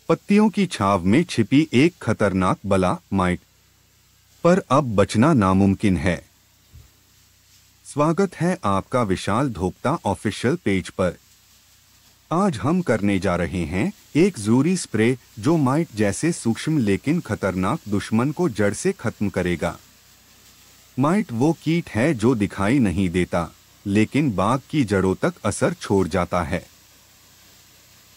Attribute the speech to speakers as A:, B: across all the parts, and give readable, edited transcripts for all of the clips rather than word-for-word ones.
A: पत्तियों की छाव में छिपी एक खतरनाक बला माइट, पर अब बचना नामुमकिन है। स्वागत है आपका विशाल धोक्ता ऑफिशियल पेज पर। आज हम करने जा रहे हैं एक जरूरी स्प्रे जो माइट जैसे सूक्ष्म लेकिन खतरनाक दुश्मन को जड़ से खत्म करेगा। माइट वो कीट है जो दिखाई नहीं देता, लेकिन बाग की जड़ों तक असर छोड़ जाता है।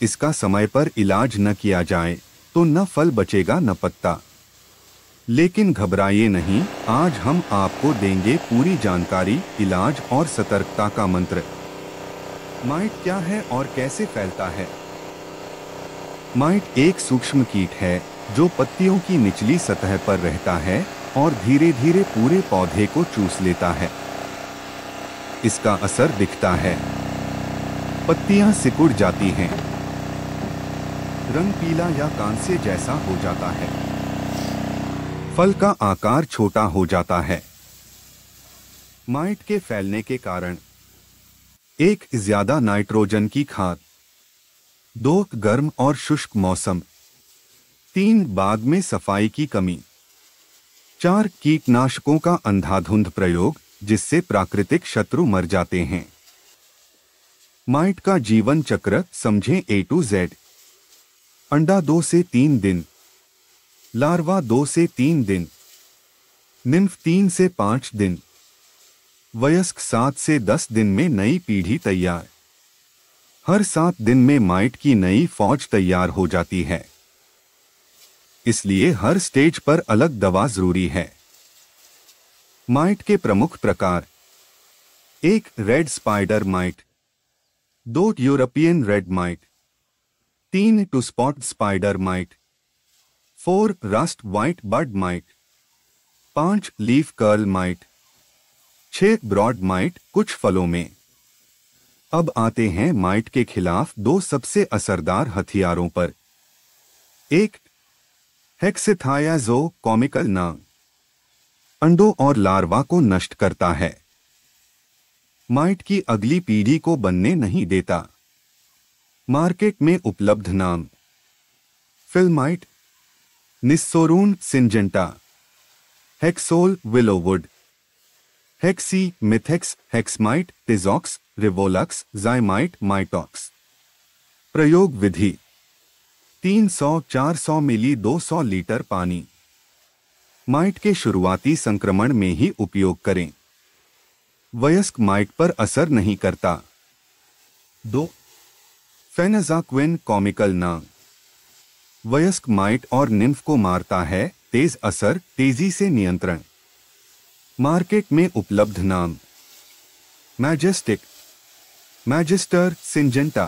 A: इसका समय पर इलाज न किया जाए तो न फल बचेगा न पत्ता। लेकिन घबराइए नहीं, आज हम आपको देंगे पूरी जानकारी, इलाज और सतर्कता का मंत्र। माइट क्या है और कैसे फैलता है? माइट एक सूक्ष्म कीट है जो पत्तियों की निचली सतह पर रहता है और धीरे धीरे पूरे पौधे को चूस लेता है। इसका असर दिखता है, पत्तियां सिकुड़ जाती हैं, रंग पीला या कांसे जैसा हो जाता है, फल का आकार छोटा हो जाता है। माइट के फैलने के कारण: 1. ज्यादा नाइट्रोजन की खाद, 2. गर्म और शुष्क मौसम, 3. बाग में सफाई की कमी, 4. कीटनाशकों का अंधाधुंध प्रयोग जिससे प्राकृतिक शत्रु मर जाते हैं। माइट का जीवन चक्र समझें A to Z। अंडा 2 से 3 दिन, लार्वा 2 से 3 दिन, निम्फ 3 से 5 दिन, वयस्क 7 से 10 दिन में नई पीढ़ी तैयार। हर 7 दिन में माइट की नई फौज तैयार हो जाती है, इसलिए हर स्टेज पर अलग दवा जरूरी है। माइट के प्रमुख प्रकार: 1. Red spider mite, 2. European red mite, 3. Two spot spider mite, 4. Rust white bud mite, 5. Leaf curl mite, 6. Broad mite कुछ फलों में। अब आते हैं माइट के खिलाफ 2 सबसे असरदार हथियारों पर। 1. हेक्सेथायाज़ोकॉमिकल नाम, अंडों और लार्वा को नष्ट करता है, माइट की अगली पीढ़ी को बनने नहीं देता। मार्केट में उपलब्ध नाम: फिलमाइट, निस्सोरून सिंजेंटा, हेक्सोल विलोवुड, हेक्सी मिथेक्स, हेक्समाइट, टिजॉक्स, रिवोलक्स, जाइमाइट, माइटॉक्स। प्रयोग विधि: 300-400 मिली 200 लीटर पानी। माइट के शुरुआती संक्रमण में ही उपयोग करें, वयस्क माइट पर असर नहीं करता। 2. फेनाज़ाक्विन कॉमिकल नाम, वयस्क माइट और निम्फ को मारता है, तेज असर, तेजी से नियंत्रण। मार्केट में उपलब्ध नाम: मैजेस्टिक, मैजिस्टर सिंजेंटा,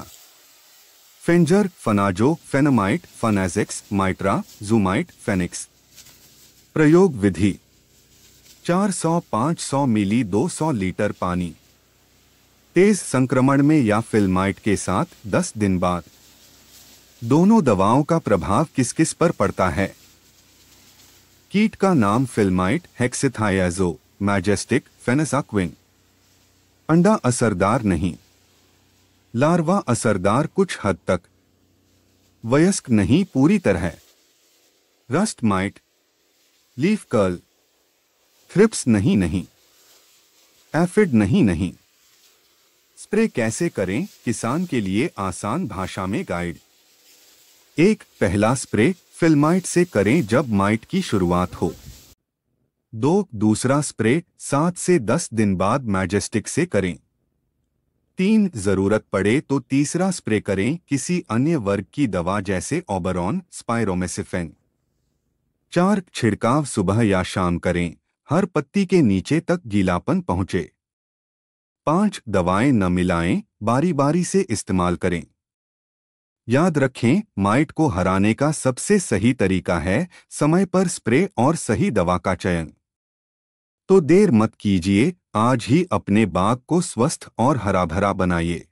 A: फेंजर, फनाजो, फेनामाइट, फनाजेक्स, माइट्रा, जूमाइट, फेनिक्स। प्रयोग विधि: 400-500 मिली 200 लीटर पानी। तेज संक्रमण में या फिलमाइट के साथ 10 दिन बाद। दोनों दवाओं का प्रभाव किस किस पर पड़ता है? कीट का नाम: फिलमाइट, हेक्सेथायाज़ो, मैजेस्टिक, फेनाज़ाक्विन। अंडा असरदार नहीं, लार्वा असरदार कुछ हद तक, वयस्क नहीं पूरी तरह। Rust might, leaf curl, thrips नहीं, एफिड नहीं। स्प्रे कैसे करें? किसान के लिए आसान भाषा में गाइड। 1. पहला स्प्रे फिलमाइट से करें जब माइट की शुरुआत हो। 2. दूसरा स्प्रे 7 से 10 दिन बाद मैजेस्टिक से करें। 3. जरूरत पड़े तो तीसरा स्प्रे करें किसी अन्य वर्ग की दवा जैसे ओबरॉन, स्पाइरोमेसिफेन। 4. छिड़काव सुबह या शाम करें, हर पत्ती के नीचे तक गीलापन पहुंचे। 5. दवाएं न मिलाएं, बारी बारी से इस्तेमाल करें। याद रखें, माइट को हराने का सबसे सही तरीका है समय पर स्प्रे और सही दवा का चयन। तो देर मत कीजिए, आज ही अपने बाग को स्वस्थ और हरा भरा बनाइए।